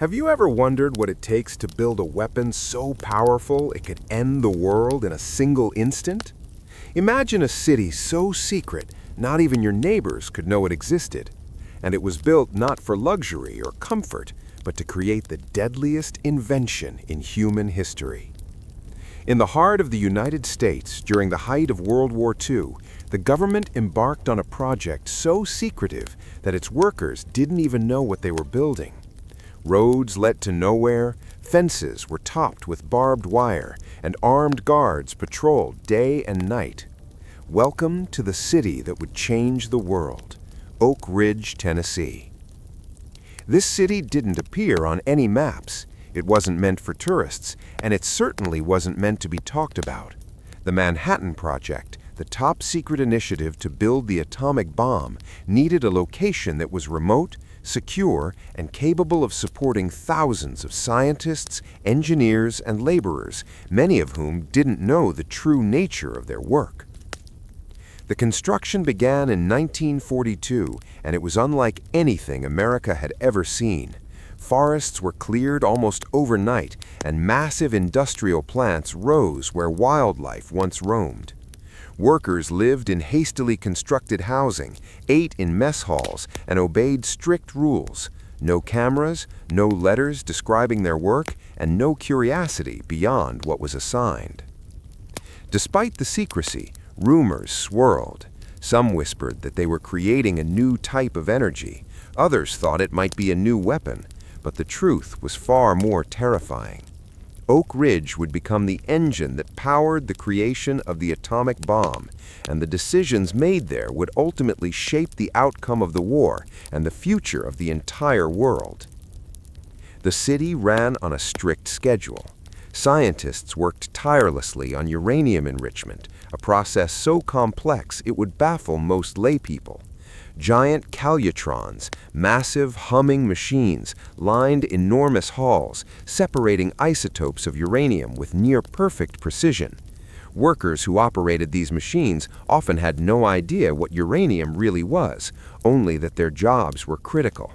Have you ever wondered what it takes to build a weapon so powerful it could end the world in a single instant? Imagine a city so secret, not even your neighbors could know it existed. And it was built not for luxury or comfort, but to create the deadliest invention in human history. In the heart of the United States, during the height of World War II, the government embarked on a project so secretive that its workers didn't even know what they were building. Roads led to nowhere, fences were topped with barbed wire, and armed guards patrolled day and night. Welcome to the city that would change the world, Oak Ridge, Tennessee. This city didn't appear on any maps. It wasn't meant for tourists, and it certainly wasn't meant to be talked about. The Manhattan Project, the top-secret initiative to build the atomic bomb, needed a location that was remote, secure, and capable of supporting thousands of scientists, engineers, and laborers, many of whom didn't know the true nature of their work. The construction began in 1942, and it was unlike anything America had ever seen. Forests were cleared almost overnight, and massive industrial plants rose where wildlife once roamed. Workers lived in hastily constructed housing, ate in mess halls, and obeyed strict rules. No cameras, no letters describing their work, and no curiosity beyond what was assigned. Despite the secrecy, rumors swirled. Some whispered that they were creating a new type of energy. Others thought it might be a new weapon. But the truth was far more terrifying. Oak Ridge would become the engine that powered the creation of the atomic bomb, and the decisions made there would ultimately shape the outcome of the war and the future of the entire world. The city ran on a strict schedule. Scientists worked tirelessly on uranium enrichment, a process so complex it would baffle most laypeople. Giant calutrons, massive humming machines, lined enormous halls, separating isotopes of uranium with near-perfect precision. Workers who operated these machines often had no idea what uranium really was, only that their jobs were critical.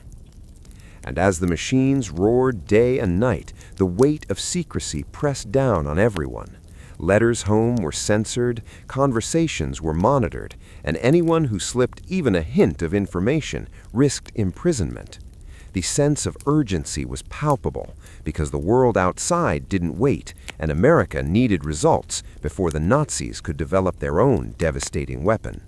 And as the machines roared day and night, the weight of secrecy pressed down on everyone. Letters home were censored, conversations were monitored, and anyone who slipped even a hint of information risked imprisonment. The sense of urgency was palpable because the world outside didn't wait, and America needed results before the Nazis could develop their own devastating weapon.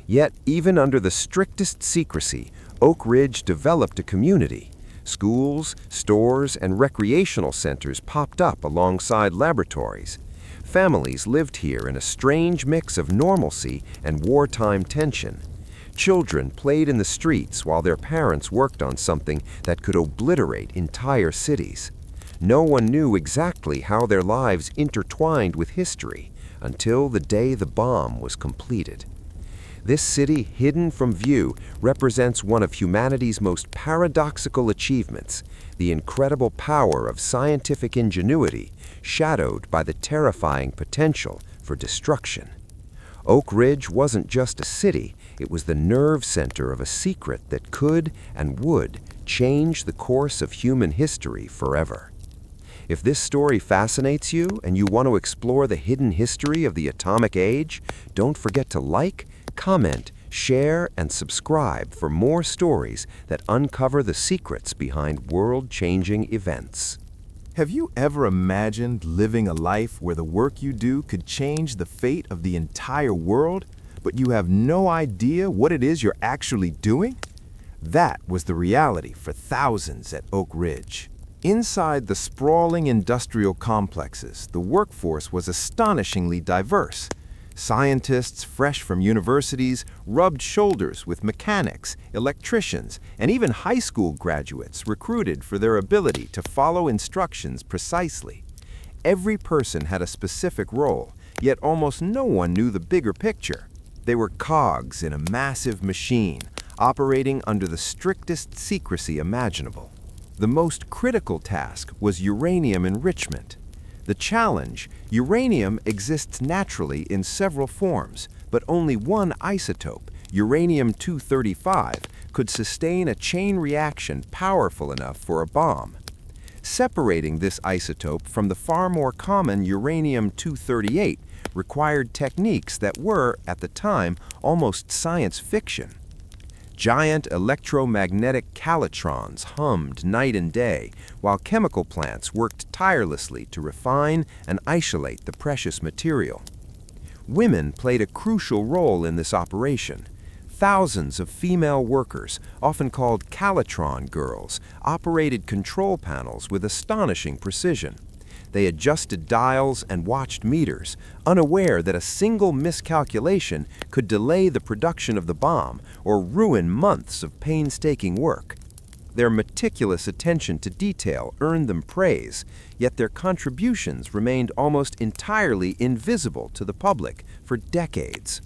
Yet, even under the strictest secrecy, Oak Ridge developed a community. Schools, stores, and recreational centers popped up alongside laboratories. Families lived here in a strange mix of normalcy and wartime tension. Children played in the streets while their parents worked on something that could obliterate entire cities. No one knew exactly how their lives intertwined with history until the day the bomb was completed. This city, hidden from view, represents one of humanity's most paradoxical achievements, the incredible power of scientific ingenuity, shadowed by the terrifying potential for destruction. Oak Ridge wasn't just a city, it was the nerve center of a secret that could and would change the course of human history forever. If this story fascinates you and you want to explore the hidden history of the atomic age, don't forget to like, comment, share, and subscribe for more stories that uncover the secrets behind world-changing events. Have you ever imagined living a life where the work you do could change the fate of the entire world, but you have no idea what it is you're actually doing? That was the reality for thousands at Oak Ridge. Inside the sprawling industrial complexes, the workforce was astonishingly diverse. Scientists fresh from universities rubbed shoulders with mechanics, electricians, and even high school graduates recruited for their ability to follow instructions precisely. Every person had a specific role, yet almost no one knew the bigger picture. They were cogs in a massive machine, operating under the strictest secrecy imaginable. The most critical task was uranium enrichment. The challenge: uranium exists naturally in several forms, but only one isotope, uranium-235, could sustain a chain reaction powerful enough for a bomb. Separating this isotope from the far more common uranium-238 required techniques that were, at the time, almost science fiction. Giant electromagnetic calutrons hummed night and day, while chemical plants worked tirelessly to refine and isolate the precious material. Women played a crucial role in this operation. Thousands of female workers, often called Calutron Girls, operated control panels with astonishing precision. They adjusted dials and watched meters, unaware that a single miscalculation could delay the production of the bomb or ruin months of painstaking work. Their meticulous attention to detail earned them praise, yet their contributions remained almost entirely invisible to the public for decades.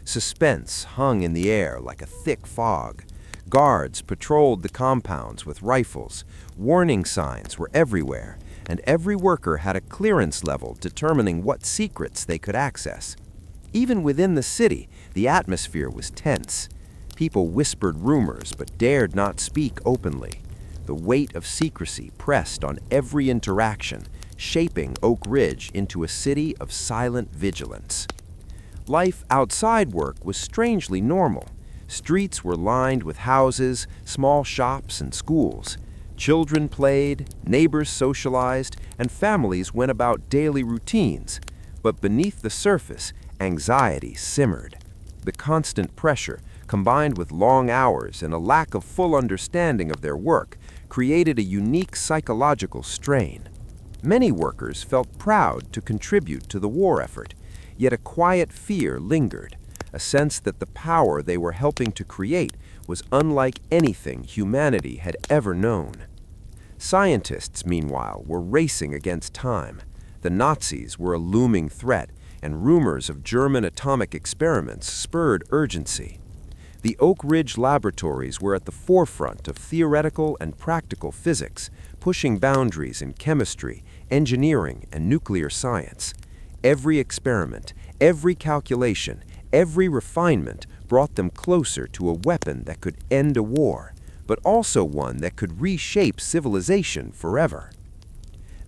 Suspense hung in the air like a thick fog. Guards patrolled the compounds with rifles. Warning signs were everywhere, and every worker had a clearance level determining what secrets they could access. Even within the city, the atmosphere was tense. People whispered rumors but dared not speak openly. The weight of secrecy pressed on every interaction, shaping Oak Ridge into a city of silent vigilance. Life outside work was strangely normal. Streets were lined with houses, small shops, and schools. Children played, neighbors socialized, and families went about daily routines. But beneath the surface, anxiety simmered. The constant pressure, combined with long hours and a lack of full understanding of their work, created a unique psychological strain. Many workers felt proud to contribute to the war effort, yet a quiet fear lingered, a sense that the power they were helping to create was unlike anything humanity had ever known. Scientists, meanwhile, were racing against time. The Nazis were a looming threat, and rumors of German atomic experiments spurred urgency. The Oak Ridge laboratories were at the forefront of theoretical and practical physics, pushing boundaries in chemistry, engineering, and nuclear science. Every experiment, every calculation, every refinement brought them closer to a weapon that could end a war, but also one that could reshape civilization forever.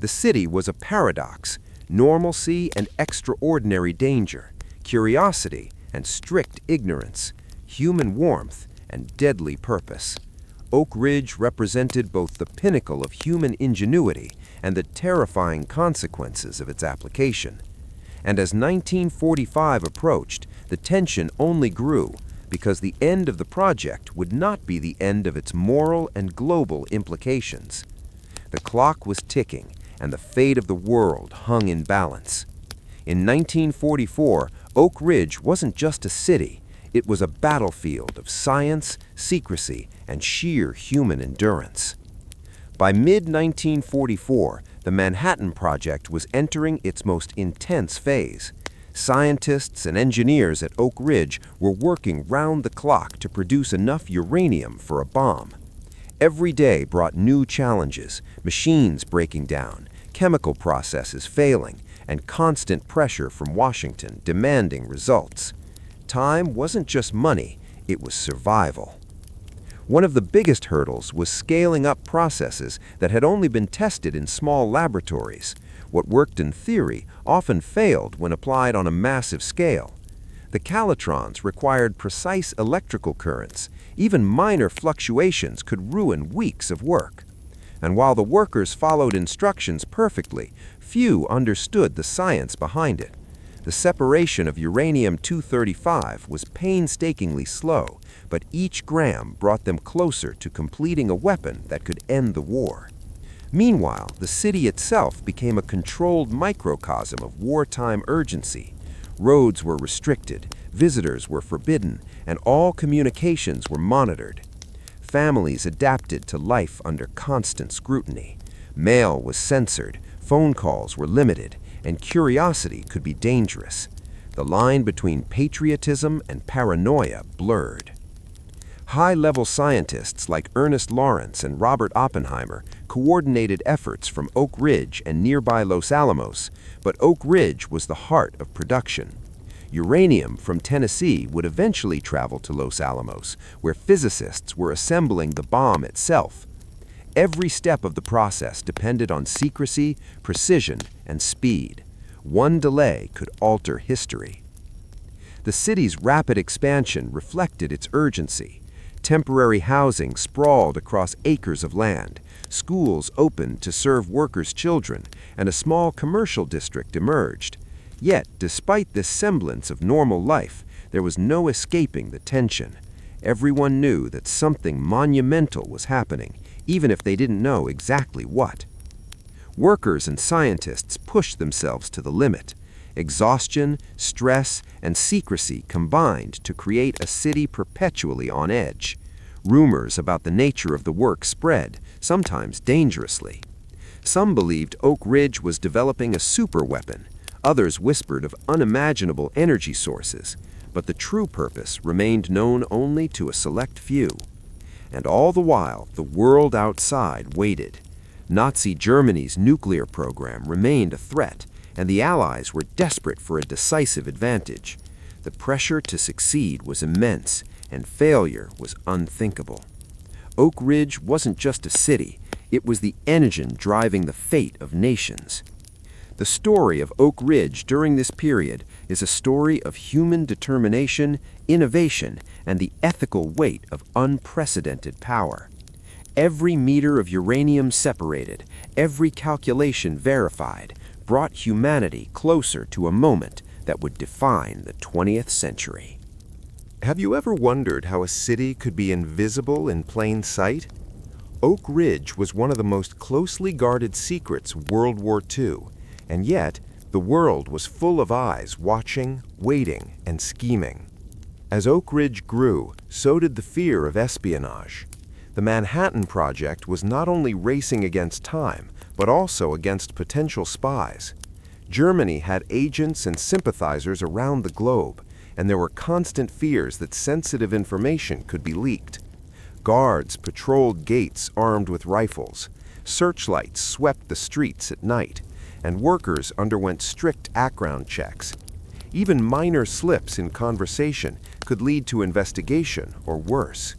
The city was a paradox: normalcy and extraordinary danger, curiosity and strict ignorance, human warmth and deadly purpose. Oak Ridge represented both the pinnacle of human ingenuity and the terrifying consequences of its application. And as 1945 approached, the tension only grew, because the end of the project would not be the end of its moral and global implications. The clock was ticking, and the fate of the world hung in balance. In 1944, Oak Ridge wasn't just a city, it was a battlefield of science, secrecy, and sheer human endurance. By mid-1944, the Manhattan Project was entering its most intense phase. Scientists and engineers at Oak Ridge were working round the clock to produce enough uranium for a bomb. Every day brought new challenges: machines breaking down, chemical processes failing, and constant pressure from Washington demanding results. Time wasn't just money, it was survival. One of the biggest hurdles was scaling up processes that had only been tested in small laboratories. What worked in theory often failed when applied on a massive scale. The calutrons required precise electrical currents. Even minor fluctuations could ruin weeks of work. And while the workers followed instructions perfectly, few understood the science behind it. The separation of uranium-235 was painstakingly slow, but each gram brought them closer to completing a weapon that could end the war. Meanwhile, the city itself became a controlled microcosm of wartime urgency. Roads were restricted, visitors were forbidden, and all communications were monitored. Families adapted to life under constant scrutiny. Mail was censored, phone calls were limited, and curiosity could be dangerous. The line between patriotism and paranoia blurred. High-level scientists like Ernest Lawrence and Robert Oppenheimer coordinated efforts from Oak Ridge and nearby Los Alamos, but Oak Ridge was the heart of production. Uranium from Tennessee would eventually travel to Los Alamos, where physicists were assembling the bomb itself. Every step of the process depended on secrecy, precision, and speed. One delay could alter history. The city's rapid expansion reflected its urgency. Temporary housing sprawled across acres of land, schools opened to serve workers' children, and a small commercial district emerged. Yet, despite this semblance of normal life, there was no escaping the tension. Everyone knew that something monumental was happening, even if they didn't know exactly what. Workers and scientists pushed themselves to the limit. Exhaustion, stress, and secrecy combined to create a city perpetually on edge. Rumors about the nature of the work spread, sometimes dangerously. Some believed Oak Ridge was developing a superweapon. Others whispered of unimaginable energy sources, but the true purpose remained known only to a select few. And all the while, the world outside waited. Nazi Germany's nuclear program remained a threat, and the Allies were desperate for a decisive advantage. The pressure to succeed was immense, and failure was unthinkable. Oak Ridge wasn't just a city, it was the engine driving the fate of nations. The story of Oak Ridge during this period is a story of human determination, innovation, and the ethical weight of unprecedented power. Every meter of uranium separated, every calculation verified, brought humanity closer to a moment that would define the 20th century. Have you ever wondered how a city could be invisible in plain sight? Oak Ridge was one of the most closely guarded secrets of World War II, and yet the world was full of eyes watching, waiting, and scheming. As Oak Ridge grew, so did the fear of espionage. The Manhattan Project was not only racing against time, but also against potential spies. Germany had agents and sympathizers around the globe, and there were constant fears that sensitive information could be leaked. Guards patrolled gates armed with rifles, searchlights swept the streets at night, and workers underwent strict background checks. Even minor slips in conversation could lead to investigation or worse.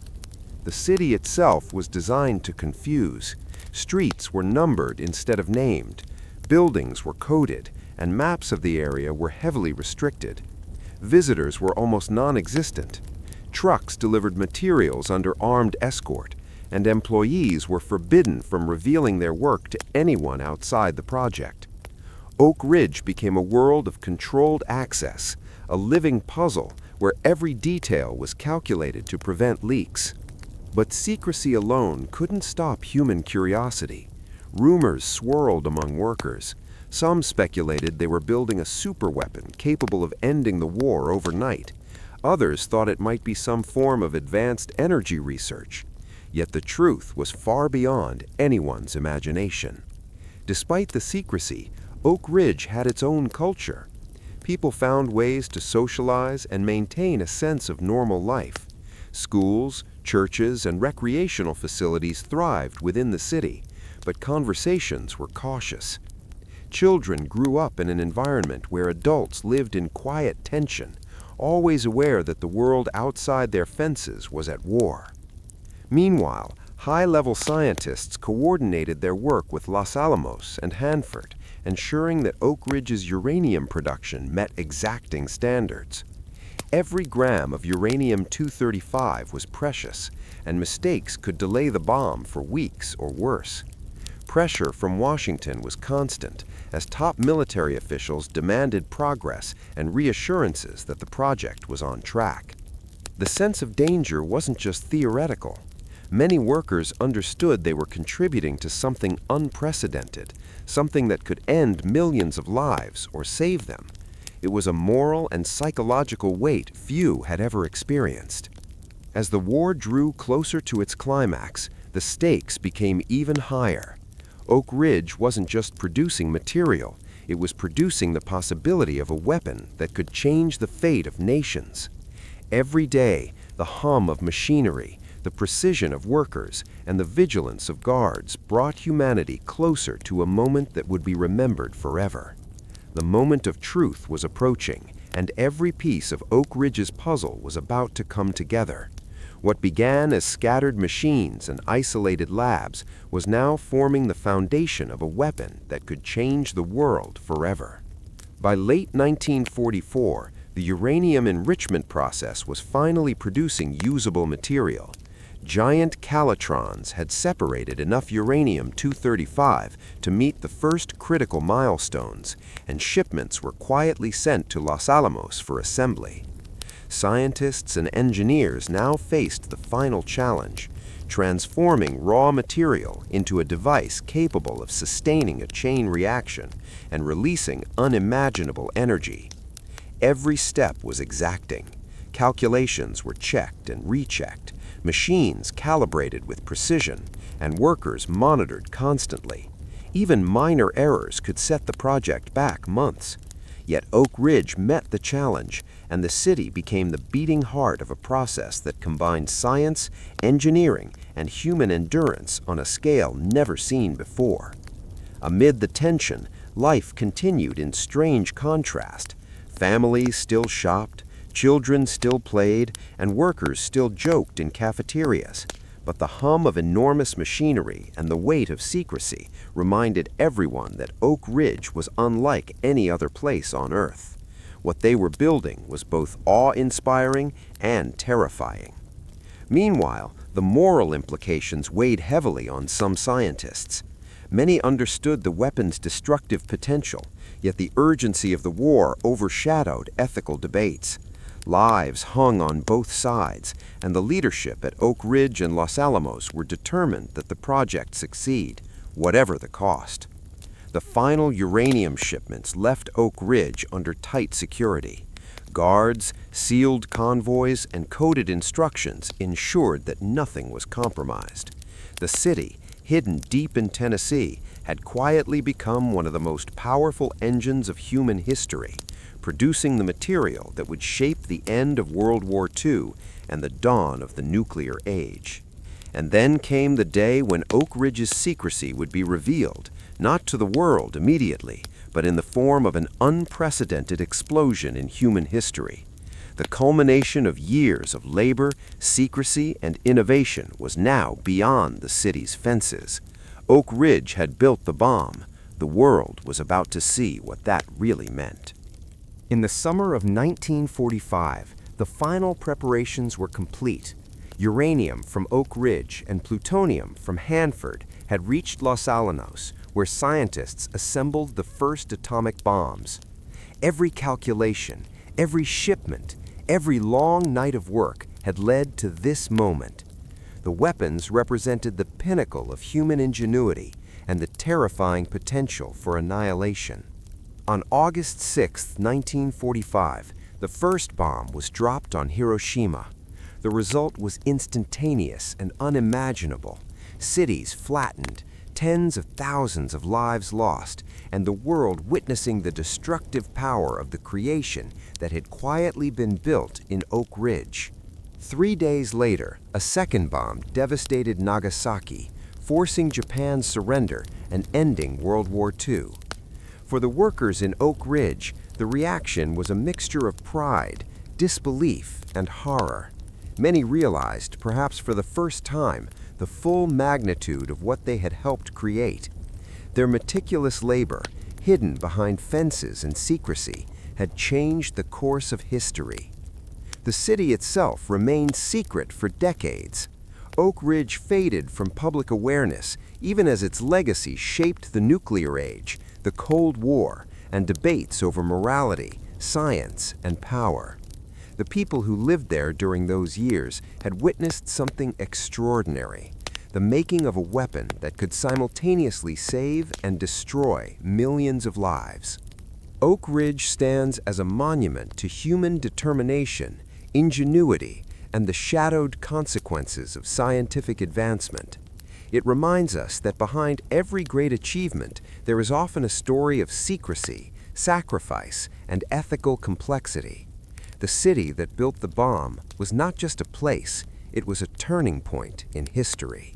The city itself was designed to confuse. Streets were numbered instead of named, buildings were coded, and maps of the area were heavily restricted. Visitors were almost non-existent. Trucks delivered materials under armed escort, and employees were forbidden from revealing their work to anyone outside the project. Oak Ridge became a world of controlled access, a living puzzle where every detail was calculated to prevent leaks. But secrecy alone couldn't stop human curiosity. Rumors swirled among workers. Some speculated they were building a superweapon capable of ending the war overnight. Others thought it might be some form of advanced energy research. Yet the truth was far beyond anyone's imagination. Despite the secrecy, Oak Ridge had its own culture. People found ways to socialize and maintain a sense of normal life. Schools, churches, and recreational facilities thrived within the city, but conversations were cautious. Children grew up in an environment where adults lived in quiet tension, always aware that the world outside their fences was at war. Meanwhile, high-level scientists coordinated their work with Los Alamos and Hanford, ensuring that Oak Ridge's uranium production met exacting standards. Every gram of uranium-235 was precious, and mistakes could delay the bomb for weeks or worse. Pressure from Washington was constant, as top military officials demanded progress and reassurances that the project was on track. The sense of danger wasn't just theoretical. Many workers understood they were contributing to something unprecedented, something that could end millions of lives or save them. It was a moral and psychological weight few had ever experienced. As the war drew closer to its climax, the stakes became even higher. Oak Ridge wasn't just producing material, it was producing the possibility of a weapon that could change the fate of nations. Every day, the hum of machinery, the precision of workers, and the vigilance of guards brought humanity closer to a moment that would be remembered forever. The moment of truth was approaching, and every piece of Oak Ridge's puzzle was about to come together. What began as scattered machines and isolated labs was now forming the foundation of a weapon that could change the world forever. By late 1944, the uranium enrichment process was finally producing usable material. Giant calutrons had separated enough uranium-235 to meet the first critical milestones, and shipments were quietly sent to Los Alamos for assembly. Scientists and engineers now faced the final challenge, transforming raw material into a device capable of sustaining a chain reaction and releasing unimaginable energy. Every step was exacting. Calculations were checked and rechecked, machines calibrated with precision, and workers monitored constantly. Even minor errors could set the project back months. Yet Oak Ridge met the challenge, and the city became the beating heart of a process that combined science, engineering, and human endurance on a scale never seen before. Amid the tension, life continued in strange contrast. Families still shopped, children still played, and workers still joked in cafeterias. But the hum of enormous machinery and the weight of secrecy reminded everyone that Oak Ridge was unlike any other place on Earth. What they were building was both awe-inspiring and terrifying. Meanwhile, the moral implications weighed heavily on some scientists. Many understood the weapon's destructive potential, yet the urgency of the war overshadowed ethical debates. Lives hung on both sides, and the leadership at Oak Ridge and Los Alamos were determined that the project succeed, whatever the cost. The final uranium shipments left Oak Ridge under tight security. Guards, sealed convoys, and coded instructions ensured that nothing was compromised. The city, hidden deep in Tennessee, had quietly become one of the most powerful engines of human history, producing the material that would shape the end of World War II and the dawn of the nuclear age. And then came the day when Oak Ridge's secrecy would be revealed, not to the world immediately, but in the form of an unprecedented explosion in human history. The culmination of years of labor, secrecy, and innovation was now beyond the city's fences. Oak Ridge had built the bomb. The world was about to see what that really meant. In the summer of 1945, the final preparations were complete. Uranium from Oak Ridge and plutonium from Hanford had reached Los Alamos, where scientists assembled the first atomic bombs. Every calculation, every shipment, every long night of work had led to this moment. The weapons represented the pinnacle of human ingenuity and the terrifying potential for annihilation. On August 6, 1945, the first bomb was dropped on Hiroshima. The result was instantaneous and unimaginable. Cities flattened, tens of thousands of lives lost, and the world witnessing the destructive power of the creation that had quietly been built in Oak Ridge. 3 days later, a second bomb devastated Nagasaki, forcing Japan's surrender and ending World War II. For the workers in Oak Ridge, the reaction was a mixture of pride, disbelief, and horror. Many realized, perhaps for the first time, the full magnitude of what they had helped create. Their meticulous labor, hidden behind fences and secrecy, had changed the course of history. The city itself remained secret for decades. Oak Ridge faded from public awareness, even as its legacy shaped the nuclear age, the Cold War, and debates over morality, science, and power. The people who lived there during those years had witnessed something extraordinary, the making of a weapon that could simultaneously save and destroy millions of lives. Oak Ridge stands as a monument to human determination, ingenuity, and the shadowed consequences of scientific advancement. It reminds us that behind every great achievement, there is often a story of secrecy, sacrifice, and ethical complexity. The city that built the bomb was not just a place, it was a turning point in history.